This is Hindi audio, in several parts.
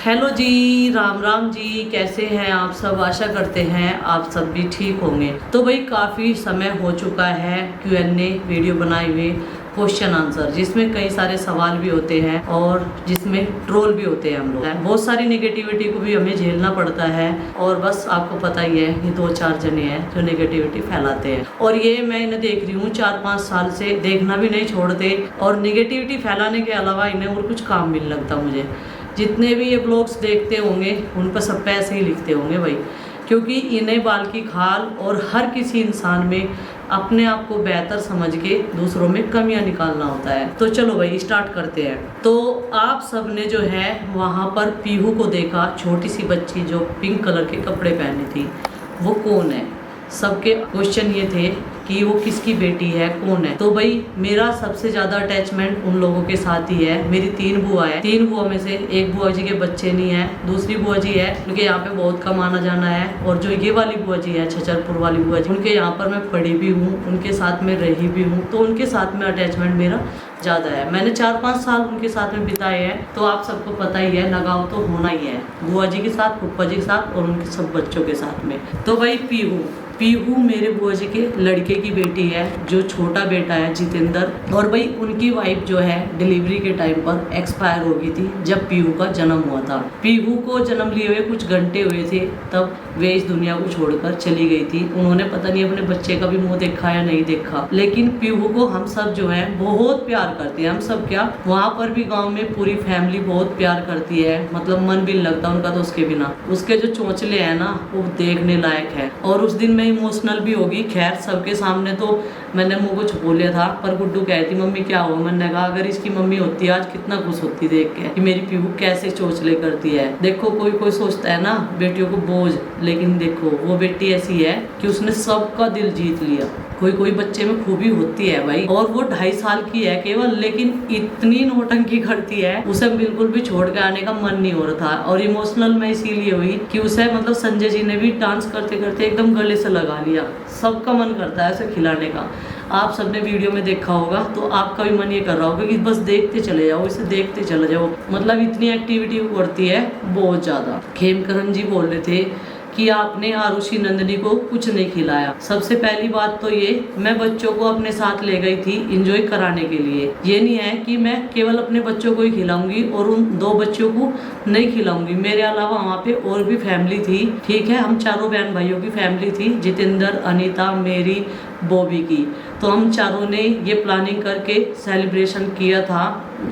हेलो जी, राम राम जी। कैसे हैं आप सब? आशा करते हैं आप सब भी ठीक होंगे। तो भाई काफ़ी समय हो चुका है Q&A वीडियो बनाए हुए, क्वेश्चन आंसर, जिसमें कई सारे सवाल भी होते हैं और जिसमें ट्रोल भी होते हैं। हम लोग बहुत सारी नेगेटिविटी को भी हमें झेलना पड़ता है। और बस आपको पता ही है, ये 2-4 जने हैं जो नेगेटिविटी फैलाते हैं। और ये मैं इन्हें देख रही हूँ 4-5 साल से, देखना भी नहीं छोड़ते। और नेगेटिविटी फैलाने के अलावा इन्हें और कुछ काम भी नहीं लगता मुझे। जितने भी ये ब्लॉग्स देखते होंगे उन पर सब पे ऐसे ही लिखते होंगे भाई, क्योंकि इन्हें बाल की खाल और हर किसी इंसान में अपने आप को बेहतर समझ के दूसरों में कमियां निकालना होता है। तो चलो भाई स्टार्ट करते हैं। तो आप सब ने जो है वहाँ पर पीहू को देखा, छोटी सी बच्ची जो पिंक कलर के कपड़े पहनी थी, वो कौन है? सबके क्वेश्चन ये थे कि वो किसकी बेटी है, कौन है। तो भाई मेरा सबसे ज्यादा अटैचमेंट उन लोगों के साथ ही है। मेरी 3 बुआ है। 3 बुआ में से एक बुआ जी के बच्चे नहीं है, दूसरी बुआ जी है उनके यहाँ पे बहुत कम आना जाना है। और जो ये वाली बुआ जी है, छछरपुर वाली बुआ जी, उनके यहाँ पर मैं पढ़ी भी हूँ, उनके साथ में रही भी हूँ। तो उनके साथ में अटैचमेंट मेरा ज़्यादा है। मैंने 4-5 साल उनके साथ में बिताए हैं। तो आप सबको पता ही है, लगाव तो होना ही है बुआ जी के साथ, फूफा जी के साथ और उनके सब बच्चों के साथ में। तो भाई पीहू मेरे बुआ जी के लड़के की बेटी है, जो छोटा बेटा है जितेंद्र। और भाई उनकी वाइफ जो है डिलीवरी के टाइम पर एक्सपायर हो गई थी जब पीहू का जन्म हुआ था। पीहू को जन्म लिए हुए कुछ घंटे हुए थे तब वे इस दुनिया को छोड़कर चली गई थी। उन्होंने पता नहीं अपने बच्चे का भी मुंह देखा या नहीं देखा, लेकिन पीहू को हम सब जो है बहुत प्यार करते हैं। हम सब क्या, वहाँ पर भी गाँव में पूरी फैमिली बहुत प्यार करती है। मतलब मन भी नहीं लगता उनका तो उसके बिना। उसके जो चोंचले है ना, वो देखने लायक है। और उस दिन मैं इमोशनल भी होगी। खैर सबके सामने तो मैंने मुंह को छुपो लिया था, पर गुड्डू कहती मम्मी क्या हुआ। मैंने कहा अगर इसकी मम्मी होती आज कितना खुश होती देख के कि मेरी पीहू कैसे चोचले करती है। देखो कोई कोई सोचता है ना बेटियों को बोझ, लेकिन देखो वो बेटी ऐसी है कि उसने सबका दिल जीत लिया। कोई कोई बच्चे में खूबी होती है भाई। और वो 2.5 साल की है केवल, लेकिन इतनी नौटंकी करती है, उसे बिल्कुल भी छोड़ के आने का मन नहीं हो रहा था। और इमोशनल मैं इसीलिए हुई कि उसे मतलब संजय जी ने भी डांस करते करते एकदम गले से लगा लिया। सबका मन करता है उसे खिलाने का। आप सबने वीडियो में देखा होगा तो आपका भी मन ये कर रहा होगा कि बस देखते चले जाओ, इसे देखते चले जाओ। मतलब इतनी एक्टिविटी करती है बहुत ज्यादा। खेमकरण जी बोल रहे थे कि आपने आरुषि नंदिनी को कुछ नहीं खिलाया। सबसे पहली बात तो ये, मैं बच्चों को अपने साथ ले गई थी एंजॉय कराने के लिए। ये नहीं है कि मैं केवल अपने बच्चों को ही खिलाऊंगी और उन 2 बच्चों को नहीं खिलाऊंगी। मेरे अलावा वहाँ पे और भी फैमिली थी, ठीक है। हम चारों बहन भाइयों की फैमिली थी, जितेंद्र, अनीता, मेरी, बॉबी की। तो हम चारों ने ये प्लानिंग करके सेलिब्रेशन किया था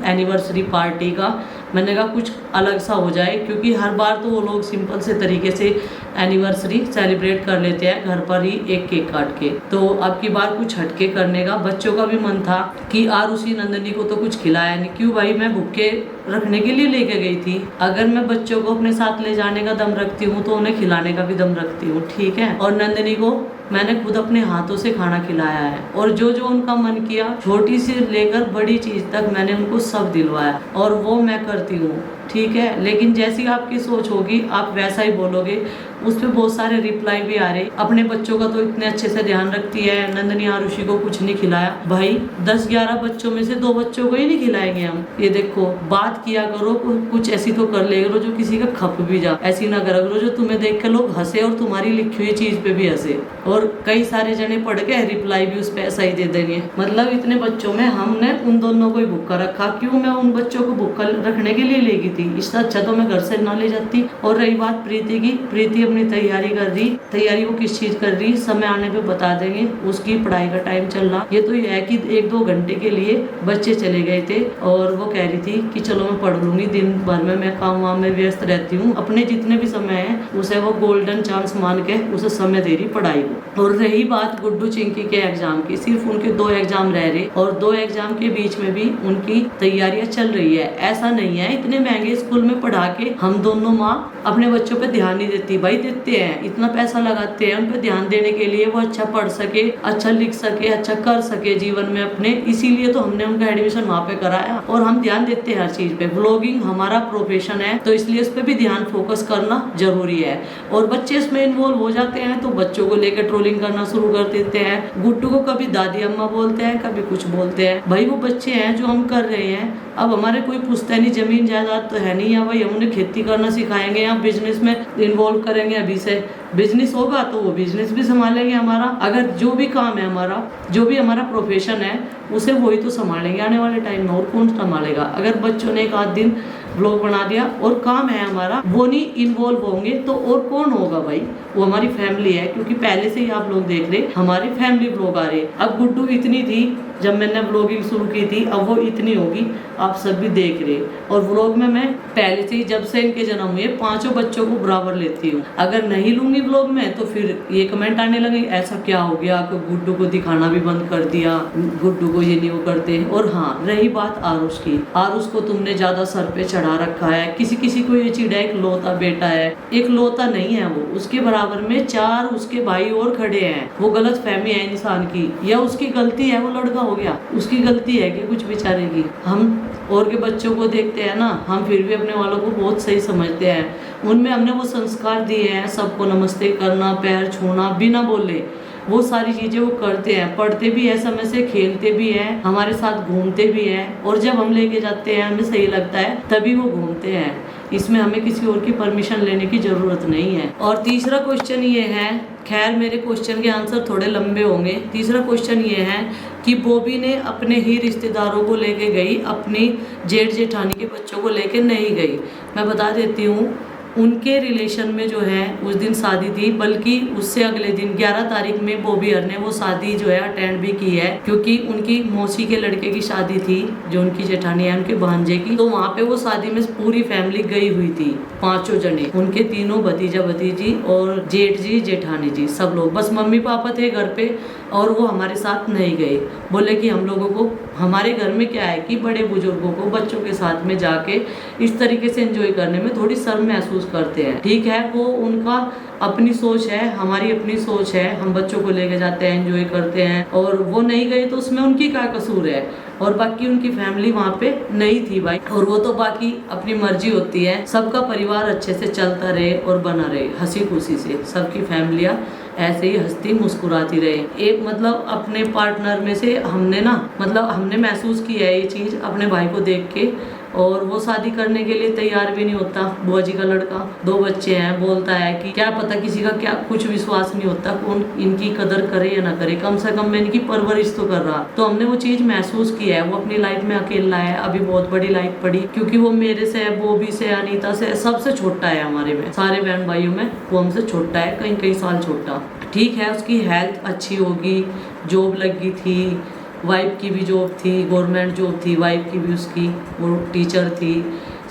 एनिवर्सरी पार्टी का। मैंने कहा कुछ अलग सा हो जाए, क्योंकि हर बार तो वो लोग सिंपल से तरीके से एनिवर्सरी सेलिब्रेट कर लेते हैं घर पर ही एक केक काट के। तो अब की बार कुछ हटके करने का बच्चों का भी मन था कि आरुषि नंदिनी को तो कुछ खिलाया नहीं। क्यों भाई, मैं भूखे रखने के लिए लेके गई थी। अगर मैं बच्चों को अपने साथ ले जाने का दम रखती हूँ तो उन्हें खिलाने का भी दम रखती हूँ, ठीक है। और नंदिनी को मैंने खुद अपने हाथों से खाना खिलाया है। और जो जो उनका मन किया, छोटी से लेकर बड़ी चीज तक, मैंने उनको सब दिलवाया और वो मैं करती हूँ, ठीक है। लेकिन जैसी आपकी सोच होगी आप वैसा ही बोलोगे। उस पर बहुत सारे रिप्लाई भी आ रहे, अपने बच्चों का तो इतने अच्छे से ध्यान रखती है, नंदिनी आरुषि को कुछ नहीं खिलाया। भाई 10-11 बच्चों में से 2 बच्चों को ही नहीं खिलाएंगे हम। ये देखो, बात किया करो, कुछ ऐसी तो कर ले करो जो किसी का खप भी जा। ऐसी ना करा करो जो तुम्हें देख के लोग हंसे और तुम्हारी लिखी हुई चीज पे भी हंसे। और कई सारे जने पढ़ के रिप्लाई भी उस पे ऐसा ही दे देंगे। मतलब इतने बच्चों में हमने उन दोनों को ही भूखा रखा। क्यों मैं उन बच्चों को भूखा रखने के लिए ले गई थी? इससे अच्छा तो मैं घर से ना ले जाती। और रही बात प्रीति की, प्रीति अपनी तैयारी कर रही। तैयारी वो किस चीज कर रही, समय आने पे बता देंगे। उसकी पढ़ाई का टाइम चल रहा। ये तो ये है कि 1-2 घंटे के लिए बच्चे चले गए थे और वो कह रही थी कि चलो मैं पढ़ लूंगी, दिन भर में मैं काम वाम में व्यस्त रहती हूँ। अपने जितने भी समय है उसे वो गोल्डन चांस मान के उसे समय दे रही पढ़ाई को। और रही बात गुड्डू चिंकी के एग्जाम की, सिर्फ उनके 2 एग्जाम रह रहे और 2 एग्जाम के बीच में भी उनकी तैयारियां चल रही है। ऐसा नहीं है इतने महंगे स्कूल में पढ़ा के हम दोनों माँ अपने बच्चों पे ध्यान नहीं देती। भाई देते हैं, इतना पैसा लगाते हैं उन पे ध्यान देने के लिए, वो अच्छा पढ़ सके, अच्छा लिख सके, अच्छा कर सके जीवन में अपने। इसीलिए तो हमने उनका एडमिशन वहाँ पे कराया और हम ध्यान देते हैं हर चीज पे। ब्लॉगिंग हमारा प्रोफेशन है तो इसलिए उस पर भी ध्यान फोकस करना जरूरी है। और बच्चे इसमें इन्वॉल्व हो जाते हैं तो बच्चों को लेकर ट्रोलिंग करना शुरू कर देते हैं। गुड्डू को कभी दादी अम्मा बोलते हैं, कभी कुछ बोलते हैं। भाई वो बच्चे हैं जो हम कर रहे हैं। अब हमारे कोई पुश्तैनी जमीन जायदाद तो है नहीं है भाई, हम उन्हें खेती करना सिखाएंगे या बिजनेस में इन्वॉल्व करेंगे। अभी से बिजनेस होगा तो वो बिजनेस भी संभालेंगे हमारा। अगर जो भी काम है हमारा, जो भी हमारा प्रोफेशन है, उसे वही तो संभालेंगे आने वाले टाइम में, और कौन संभालेगा। अगर बच्चों ने एक आध दिन ब्लॉग बना दिया और काम है हमारा, वो नहीं इन्वॉल्व होंगे तो और कौन होगा भाई? वो हमारी फैमिली है, क्योंकि पहले से ही आप लोग देख रहे हमारी फैमिली ब्लॉग आ रहे। अब गुड्डू इतनी थी जब मैंने ब्लॉगिंग शुरू की थी, अब वो इतनी होगी, आप सब भी देख रहे। और ब्लॉग में मैं पहले से ही, जब से इनके जन्म हुए, 5 बच्चों को बराबर लेती हूँ। अगर नहीं लूंगी ब्लॉग में तो फिर ये कमेंट आने लगे ऐसा क्या हो गया कि गुड्डू को दिखाना भी बंद कर दिया, गुड्डू को ये नहीं वो करते। और हाँ, रही बात आरुष की, आरुष को तुमने ज्यादा सर पे चढ़ा रखा है। किसी किसी को ये चिढ़ा एक लौता बेटा है, एक लौता नहीं है वो, उसके बराबर में 4 उसके भाई और खड़े हैं। वो गलत फहमी है इंसान की, या उसकी गलती है, वो लड़का हो गया, उसकी गलती है कि कुछ बेचारे की। हम और के बच्चों को देखते हैं ना, हम फिर भी अपने वालों को बहुत सही समझते हैं। उनमें हमने वो संस्कार दिए हैं, सबको नमस्ते करना, पैर छूना बिना बोले, वो सारी चीजें वो करते हैं। पढ़ते भी है समय से, खेलते भी हैं, हमारे साथ घूमते भी हैं, और जब हम लेके जाते हैं हमें सही लगता है तभी वो घूमते हैं। इसमें हमें किसी और की परमिशन लेने की जरूरत नहीं है। और तीसरा क्वेश्चन ये है, खैर मेरे क्वेश्चन के आंसर थोड़े लंबे होंगे। तीसरा क्वेश्चन ये है कि बॉबी ने अपने ही रिश्तेदारों को लेके गई, अपनी जेठ जेठानी के बच्चों को लेके नहीं गई। मैं बता देती हूँ, उनके रिलेशन में जो है उस दिन शादी थी, बल्कि उससे अगले दिन 11 तारीख में बॉबी हर ने वो शादी जो है अटेंड भी की है, क्योंकि उनकी मौसी के लड़के की शादी थी, जो उनकी जेठानी है उनके भांजे की। तो वहाँ पे वो शादी में पूरी फैमिली गई हुई थी, 5 जने, उनके 3 भतीजा भतीजी और जेठ जी जेठानी जी, सब लोग। बस मम्मी पापा थे घर पे और वो हमारे साथ नहीं गए। बोले कि हम लोगों को, हमारे घर में क्या है कि बड़े बुजुर्गों को बच्चों के साथ में जाके इस तरीके से एंजॉय करने में थोड़ी शर्म महसूस करते हैं। ठीक है, वो उनका अपनी सोच है, हमारी अपनी सोच है। हम बच्चों को लेके जाते हैं, एंजॉय करते हैं, और वो नहीं गए तो उसमें उनकी क्या कसूर है। और बाकी उनकी फैमिली वहाँ पे नहीं थी भाई, और वो तो बाकी अपनी मर्जी होती है। सबका परिवार अच्छे से चलता रहे और बना रहे हंसी खुशी से, सबकी फैमिलियाँ ऐसे ही हंसती मुस्कुराती रहे। एक मतलब अपने पार्टनर में से हमने ना, मतलब हमने महसूस किया है ये चीज़ अपने भाई को देख के, और वो शादी करने के लिए तैयार भी नहीं होता। बुआ जी का लड़का, 2 बच्चे हैं, बोलता है कि क्या पता, किसी का क्या कुछ विश्वास नहीं होता कौन इनकी कदर करे या ना करे, कम से कम मैं इनकी परवरिश तो कर रहा। तो हमने वो चीज़ महसूस की है। वो अपनी लाइफ में अकेला है, अभी बहुत बड़ी लाइफ पड़ी, क्योंकि वो मेरे से, बॉबी से, अनीता से सबसे छोटा है हमारे में, सारे बहन भाइयों में वो हमसे छोटा है, कई साल छोटा। ठीक है, उसकी हेल्थ अच्छी होगी, जॉब लगी थी, वाइफ की भी जॉब थी, गवर्नमेंट जॉब थी वाइफ की भी, उसकी वो टीचर थी,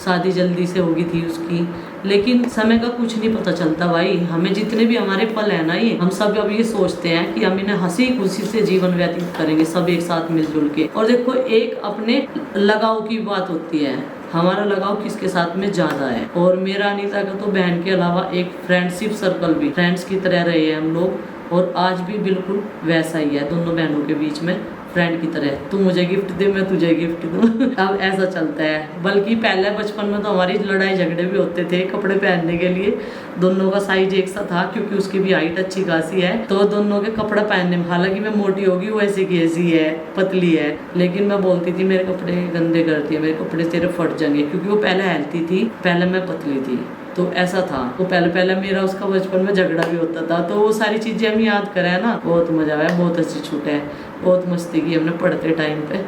शादी जल्दी से होगी थी उसकी। लेकिन समय का कुछ नहीं पता चलता भाई। हमें जितने भी हमारे पल है ना, ये हम सब अब ये सोचते हैं कि हम इन्हें हंसी खुशी से जीवन व्यतीत करेंगे, सब एक साथ मिलजुल के। और देखो, एक अपने लगाव की बात होती है, हमारा लगाव किसके साथ में ज़्यादा है। और मेरा अनीता का तो बहन के अलावा एक फ्रेंडशिप सर्कल भी, फ्रेंड्स की तरह रहे हैं हम लोग, और आज भी बिल्कुल वैसा ही है दोनों बहनों के बीच में, फ्रेंड की तरह। तू मुझे गिफ्ट दे, मैं तुझे गिफ्ट दूँ। अब ऐसा चलता है। बल्कि पहले बचपन में तो हमारी लड़ाई झगड़े भी होते थे कपड़े पहनने के लिए। दोनों का साइज एक सा था, क्योंकि उसकी भी हाइट अच्छी खासी है, तो दोनों के कपड़ा पहनने में, हालांकि मैं मोटी होगी, वो ऐसी की ऐसी है, पतली है, लेकिन मैं बोलती थी मेरे कपड़े गंदे करती है, मेरे कपड़े तेरे फट जाएंगे, क्योंकि वो पहले हेल्थी थी, पहले मैं पतली थी। तो ऐसा था, तो पहले मेरा उसका बचपन में झगड़ा भी होता था। तो वो सारी चीज़ें हम याद करें ना, बहुत मज़ा आया, बहुत अच्छी छूट है, बहुत मस्ती की हमने पढ़ते टाइम पे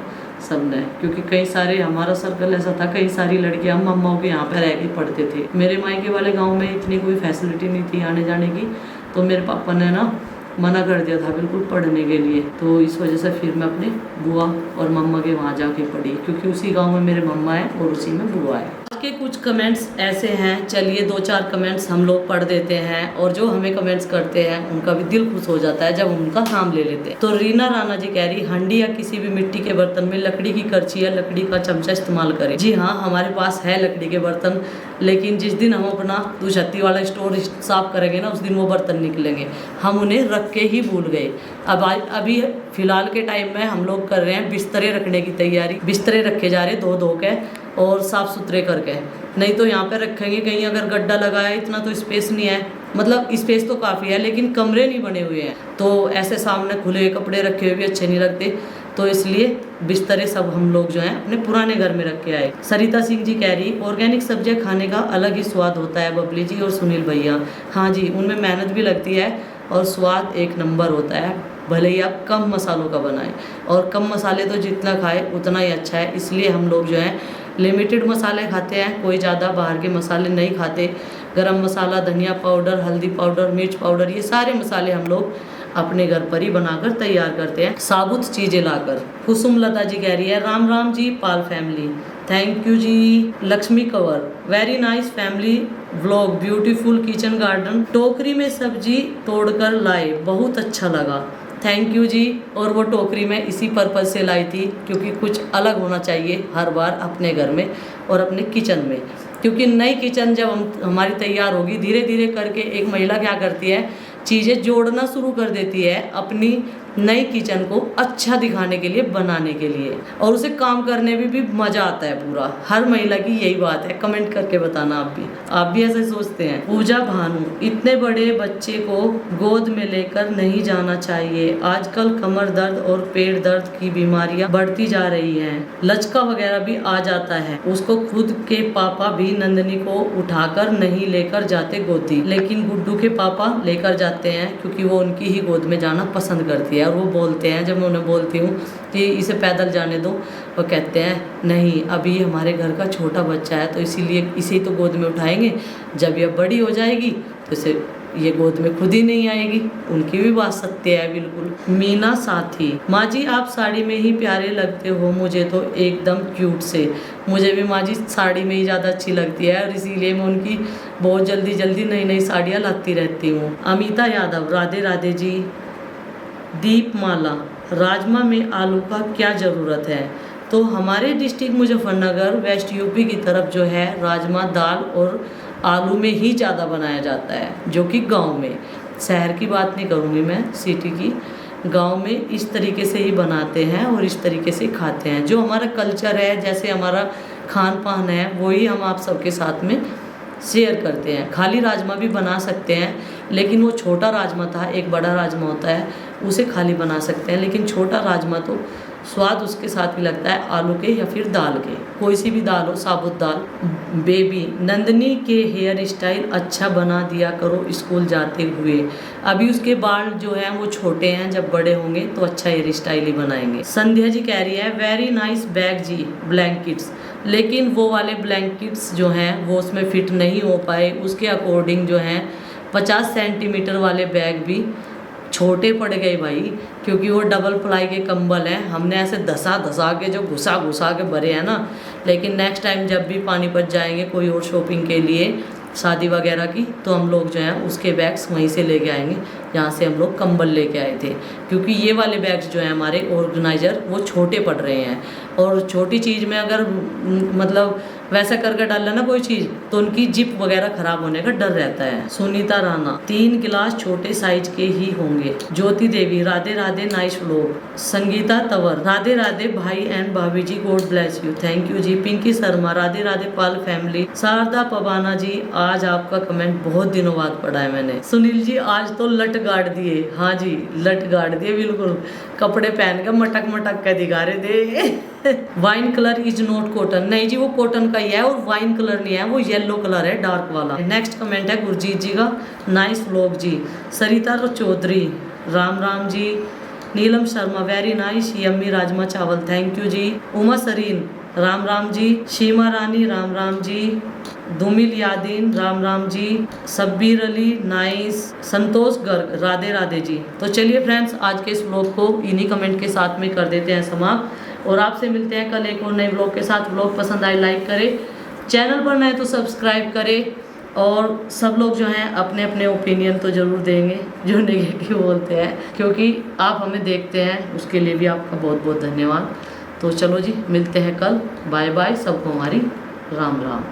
सबने। क्योंकि कई सारे, हमारा सर्कल ऐसा था, कई सारी लड़कियां हम मम्माओं के यहाँ पे रह के पढ़ते थे। मेरे मायके वाले गाँव में इतनी कोई फैसिलिटी नहीं थी आने जाने की, तो मेरे पापा ने ना मना कर दिया था बिल्कुल पढ़ने के लिए। तो इस वजह से फिर मैं अपने बुआ और मम्मा के वहाँ जाके पढ़ी, क्योंकि उसी गाँव में मेरे मम्मा है और उसी में बुआ है। के कुछ कमेंट्स ऐसे हैं, चलिए 2-4 कमेंट्स हम लोग पढ़ देते हैं, और जो हमें कमेंट्स करते हैं उनका भी दिल खुश हो जाता है जब हम उनका नाम ले लेते हैं। तो रीना राणा जी कह रही, हंडी या किसी भी मिट्टी के बर्तन में लकड़ी की करछी या लकड़ी का चमचा इस्तेमाल करें। जी हाँ, हमारे पास है लकड़ी के बर्तन, लेकिन जिस दिन हम अपना दुछत्ती वाला स्टोर साफ करेंगे ना, उस दिन वो बर्तन निकलेंगे। हम उन्हें रख के ही भूल गए। अभी फिलहाल के टाइम में हम लोग कर रहे हैं बिस्तरे रखने की तैयारी। बिस्तरे रखे जा रहे धो के और साफ़ सुथरे करके, नहीं तो यहाँ पे रखेंगे कहीं अगर गड्ढा लगा है, इतना तो स्पेस नहीं है, मतलब स्पेस तो काफ़ी है लेकिन कमरे नहीं बने हुए हैं, तो ऐसे सामने खुले कपड़े रखे हुए भी अच्छे नहीं लगते। तो इसलिए बिस्तरे सब हम लोग जो हैं अपने पुराने घर में रख के आए। सरिता सिंह जी कह रही ऑर्गेनिक सब्जियां खाने का अलग ही स्वाद होता है बबली जी और सुनील भैया। हाँ जी, उनमें मेहनत भी लगती है और स्वाद एक नंबर होता है, भले ही आप कम मसालों का बनाएं। और कम मसाले तो जितना खाए उतना ही अच्छा है, इसलिए हम लोग जो हैं लिमिटेड मसाले खाते हैं, कोई ज़्यादा बाहर के मसाले नहीं खाते। गरम मसाला, धनिया पाउडर, हल्दी पाउडर, मिर्च पाउडर, ये सारे मसाले हम लोग अपने घर पर ही बनाकर तैयार करते हैं, साबुत चीज़ें लाकर। कुसुम लता जी कह रही है Ram Ram ji Pal family, thank you ji. Lakshmi Kanwar, very nice family vlog, beautiful kitchen garden, टोकरी में सब्जी तोड़कर लाए, बहुत अच्छा लगा, थैंक यू जी। और वो टोकरी में इसी पर्पज़ से लाई थी क्योंकि कुछ अलग होना चाहिए हर बार अपने घर में और अपने किचन में, क्योंकि नई किचन जब हमारी तैयार होगी, धीरे धीरे करके एक महिला क्या करती है, चीज़ें जोड़ना शुरू कर देती है अपनी नई किचन को अच्छा दिखाने के लिए, बनाने के लिए, और उसे काम करने में भी मज़ा आता है पूरा। हर महिला की यही बात है, कमेंट करके बताना आप भी ऐसे सोचते हैं। पूजा भानु, इतने बड़े बच्चे को गोद में लेकर नहीं जाना चाहिए, आजकल कमर दर्द और पेट दर्द की बीमारियां बढ़ती जा रही हैं, लचका वगैरह भी आ जाता है। उसको खुद के पापा भी नंदनी को उठाकर नहीं लेकर जाते गोदी, लेकिन गुड्डू के पापा लेकर जाते हैं क्योंकि वो उनकी ही गोद में जाना पसंद करती है। और वो बोलते हैं, जब मैं उन्हें बोलती हूँ कि इसे पैदल जाने दो, वो कहते हैं नहीं, अभी हमारे घर का छोटा बच्चा है तो इसीलिए इसे तो गोद में उठाएंगे, जब यह बड़ी हो जाएगी तो इसे ये गोद में खुद ही नहीं आएगी। उनकी भी बात सत्य है बिल्कुल। मीना साथी, माँ जी आप साड़ी में ही प्यारे लगते हो, मुझे तो एकदम क्यूट से, मुझे भी माँ जी साड़ी में ही ज़्यादा अच्छी लगती है और इसीलिए मैं उनकी बहुत जल्दी जल्दी नई नई साड़ियाँ लाती रहती हूँ। अमिता यादव, राधे राधे जी। दीपमाला, राजमा में आलू का क्या ज़रूरत है? तो हमारे डिस्ट्रिक्ट मुजफ्फरनगर वेस्ट यूपी की तरफ जो है राजमा दाल और आलू में ही ज़्यादा बनाया जाता है, जो कि गांव में, शहर की बात नहीं करूँगी मैं, सिटी की, गांव में इस तरीके से ही बनाते हैं और इस तरीके से खाते हैं। जो हमारा कल्चर है, जैसे हमारा खान पान है, वही हम आप सबके साथ में शेयर करते हैं। खाली राजमा भी बना सकते हैं, लेकिन वो छोटा राजमा था, एक बड़ा राजमा होता है उसे खाली बना सकते हैं, लेकिन छोटा राजमा तो स्वाद उसके साथ भी लगता है आलू के या फिर दाल के, कोई सी भी दाल हो, साबुत दाल। बेबी, नंदनी के हेयर स्टाइल अच्छा बना दिया करो स्कूल जाते हुए, अभी उसके बाल जो हैं वो छोटे हैं, जब बड़े होंगे तो अच्छा हेयर स्टाइल ही बनाएंगे। संध्या जी कह रही है वेरी नाइस बैग जी, ब्लैंकेट्स, लेकिन वो वाले ब्लैंकेट्स जो हैं वो उसमें फिट नहीं हो पाए, उसके अकॉर्डिंग जो हैं 50 सेंटीमीटर वाले बैग भी छोटे पड़ गए भाई, क्योंकि वो डबल प्लाई के कंबल हैं, हमने ऐसे धसा के जो घुसा के भरे हैं ना। लेकिन नेक्स्ट टाइम जब भी पानीपत जाएंगे कोई और शॉपिंग के लिए, शादी वगैरह की, तो हम लोग जो हैं उसके बैग्स वहीं से लेके आएंगे जहाँ से हम लोग कंबल लेके आए थे, क्योंकि ये वाले बैग्स जो हैं हमारे ऑर्गेनाइजर वो छोटे पड़ रहे हैं, और छोटी चीज़ में अगर मतलब वैसा करके डाल लेना कोई चीज़ तो उनकी जिप वगैरह खराब होने का डर रहता है। सुनीता राणा, 3 गिलास छोटे साइज के ही होंगे। Jyoti Devi, Radhe Radhe nice vlog. संगीता तंवर, राधे राधे भाई एंड भाभी जी, God bless you, thank you ji. Pinky Sharma, Radhe Radhe Pal family. Sharda Pawana ji, आज आपका कमेंट बहुत दिनों बाद पढ़ा है मैंने। सुनील जी आज तो लट गाड़ दिए, हाँ जी लट गाड़ दिए बिल्कुल, कपड़े पहन के मटक के दिखा रहे थे। Wine colour is not cotton, नहीं जी वो कॉटन का ही है, और वाइन कलर नहीं है, वो येलो कलर है डार्क वाला। नेक्स्ट कमेंट है गुरजीत जी का, nice vlog ji. Sarita Chaudhary, Ram Ram ji. Neelam Sharma, very nice yummy rajma chawal, thank you ji. Uma Sareen, Ram Ram ji. Seema Rani, Ram Ram ji. Dhumil Yadin, Ram Ram ji. Sabbir Ali, nice. Santosh Garg, Radhe Radhe ji. तो चलिए फ्रेंड्स, आज के इस व्लॉग को इन्हीं कमेंट के साथ में कर देते हैं समाप्त, और आपसे मिलते हैं कल एक और नए व्लॉग के साथ। व्लॉग पसंद आए लाइक करें, चैनल पर नए तो सब्सक्राइब करें, और सब लोग जो हैं अपने अपने ओपिनियन तो ज़रूर देंगे जो नेगेटिव बोलते हैं, क्योंकि आप हमें देखते हैं, उसके लिए भी आपका बहुत बहुत धन्यवाद। तो चलो जी, मिलते हैं कल, बाय बाय, सबको हमारी राम राम।